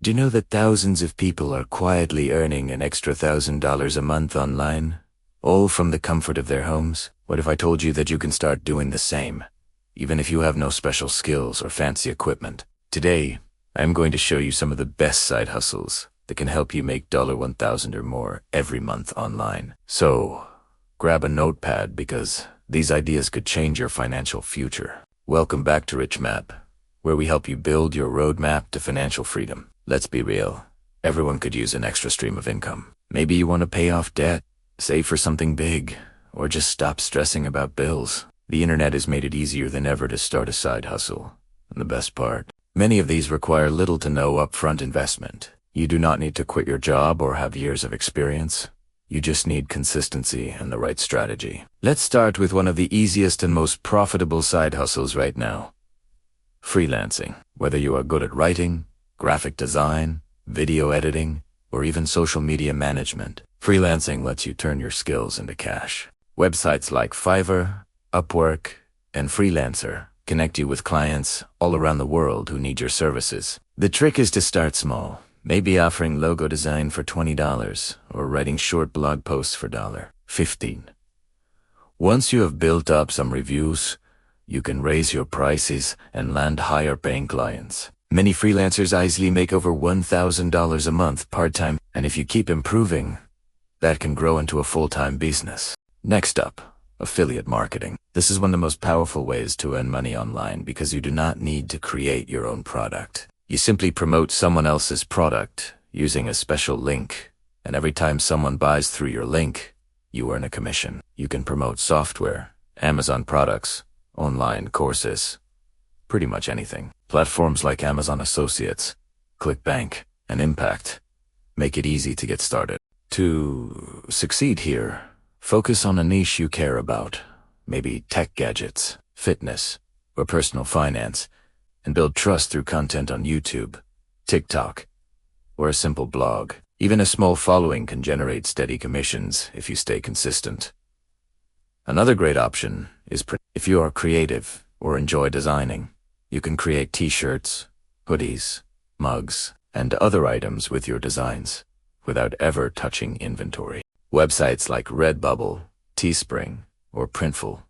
Do you know that thousands of people are quietly earning an extra $1,000 a month online, all from the comfort of their homes? What if I told you that you can start doing the same, even if you have no special skills or fancy equipment? Today, I am going to show you some of the best side hustles that can help you make $1,000 or more every month online. So, grab a notepad because these ideas could change your financial future. Welcome back to Rich Map, where we help you build your roadmap to financial freedom. Let's be real. Everyone could use an extra stream of income. Maybe you want to pay off debt, save for something big, or just stop stressing about bills. The internet has made it easier than ever to start a side hustle. And the best part, many of these require little to no upfront investment. You do not need to quit your job or have years of experience. You just need consistency and the right strategy. Let's start with one of the easiest and most profitable side hustles right now. Freelancing. Whether you are good at writing, graphic design, video editing, or even social media management, freelancing lets you turn your skills into cash. Websites like Fiverr, Upwork, and Freelancer connect you with clients all around the world who need your services. The trick is to start small, maybe offering logo design for $20 or writing short blog posts for $15. Once you have built up some reviews, you can raise your prices and land higher paying clients. Many freelancers easily make over $1,000 a month part-time, and if you keep improving, that can grow into a full-time business. Next up, affiliate marketing. This is one of the most powerful ways to earn money online because you do not need to create your own product. You simply promote someone else's product using a special link, and every time someone buys through your link, you earn a commission. You can promote software, Amazon products, online courses, pretty much anything. Platforms like Amazon Associates, ClickBank, and Impact make it easy to get started. To succeed here, focus on a niche you care about, maybe tech gadgets, fitness, or personal finance, and build trust through content on YouTube, TikTok, or a simple blog. Even a small following can generate steady commissions if you stay consistent. Another great option is if you are creative or enjoy designing, you can create t-shirts, hoodies, mugs, and other items with your designs without ever touching inventory. Websites like Redbubble, Teespring, or Printful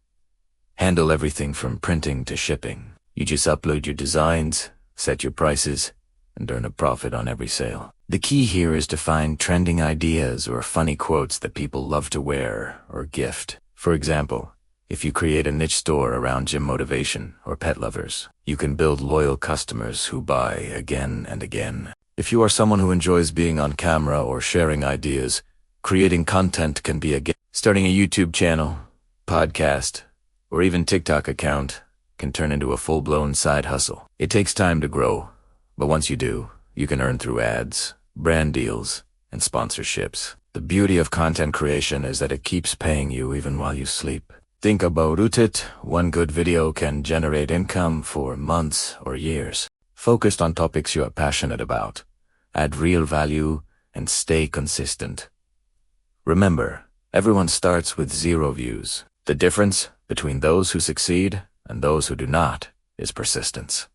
handle everything from printing to shipping. You just upload your designs, set your prices, and earn a profit on every sale. The key here is to find trending ideas or funny quotes that people love to wear or gift. For example, if you create a niche store around gym motivation or pet lovers, you can build loyal customers who buy again and again. If you are someone who enjoys being on camera or sharing ideas, creating content can be a gift. Starting a YouTube channel, podcast, or even TikTok account can turn into a full-blown side hustle. It takes time to grow, but once you do, you can earn through ads, brand deals, and sponsorships. The beauty of content creation is that it keeps paying you even while you sleep. Think about it, one good video can generate income for months or years. Focus on topics you are passionate about, add real value, and stay consistent. Remember, everyone starts with 0 views. The difference between those who succeed and those who do not is persistence.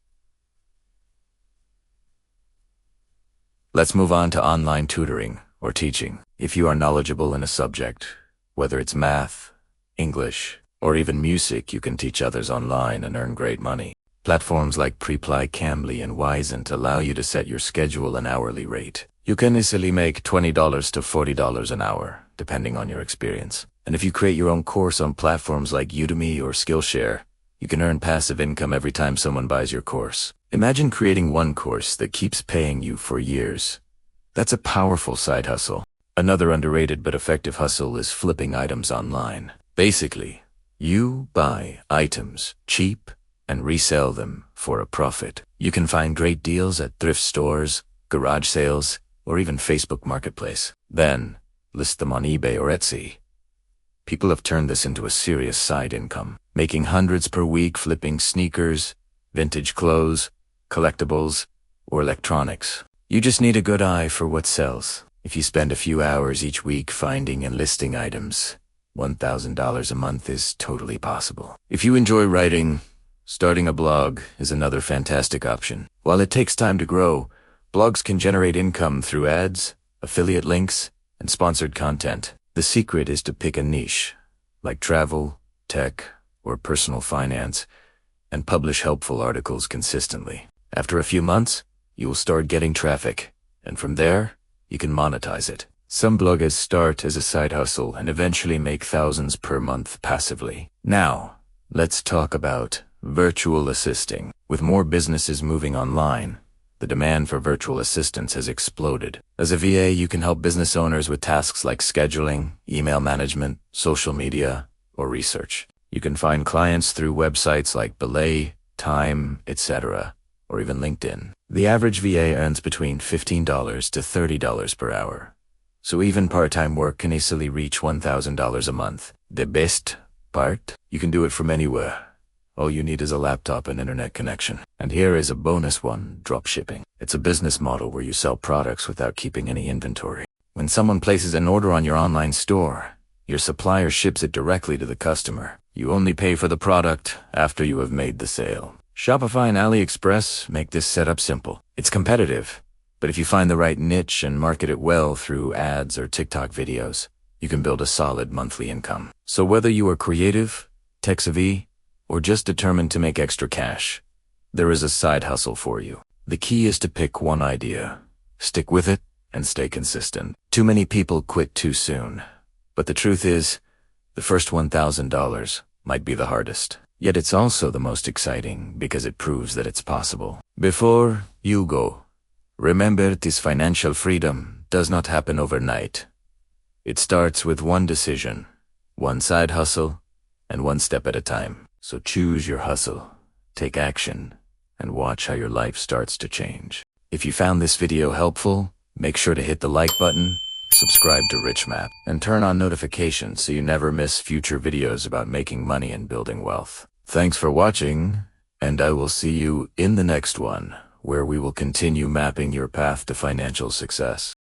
Let's move on to online tutoring or teaching. If you are knowledgeable in a subject, whether it's math, English, or even music, you can teach others online and earn great money. Platforms like Preply, Cambly, and Wisent allow you to set your schedule and hourly rate. You can easily make $20 to $40 an hour, depending on your experience. And if you create your own course on platforms like Udemy or Skillshare, you can earn passive income every time someone buys your course. Imagine creating one course that keeps paying you for years. That's a powerful side hustle. Another underrated but effective hustle is flipping items online. Basically, you buy items cheap and resell them for a profit. You can find great deals at thrift stores, garage sales, or even Facebook Marketplace. Then, list them on eBay or Etsy. People have turned this into a serious side income, making hundreds per week flipping sneakers, vintage clothes, collectibles, or electronics. You just need a good eye for what sells. If you spend a few hours each week finding and listing items, $1,000 a month is totally possible. If you enjoy writing, starting a blog is another fantastic option. While it takes time to grow, Blogs can generate income through ads, affiliate links, and sponsored content. The secret is to pick a niche, like travel, tech, or personal finance, and publish helpful articles consistently. After a few months, you will start getting traffic, and from there, you can monetize it. Some bloggers start as a side hustle and eventually make thousands per month passively. Now, let's talk about virtual assisting. With more businesses moving online, the demand for virtual assistants has exploded. As a VA, you can help business owners with tasks like scheduling, email management, social media, or research. You can find clients through websites like Belay, Time, etc., or even LinkedIn. The average VA earns between $15 to $30 per hour, so even part-time work can easily reach $1,000 a month. The best part? You can do it from anywhere. All you need is a laptop and internet connection. And here is a bonus one, dropshipping. It's a business model where you sell products without keeping any inventory. When someone places an order on your online store, your supplier ships it directly to the customer. You only pay for the product after you have made the sale. Shopify and AliExpress make this setup simple. It's competitive, but if you find the right niche and market it well through ads or TikTok videos, you can build a solid monthly income. So whether you are creative, tech-savvy, or just determined to make extra cash, there is a side hustle for you. The key is to pick one idea, stick with it, and stay consistent. Too many people quit too soon, but the truth is, the first $1,000 might be the hardest. Yet it's also the most exciting because it proves that it's possible. Before you go, remember this: financial freedom does not happen overnight. It starts with one decision, one side hustle, and one step at a time. So choose your hustle, take action, and watch how your life starts to change. If you found this video helpful, make sure to hit the like button, subscribe to RichMap, and turn on notifications so you never miss future videos about making money and building wealth. Thanks for watching, and I will see you in the next one, where we will continue mapping your path to financial success.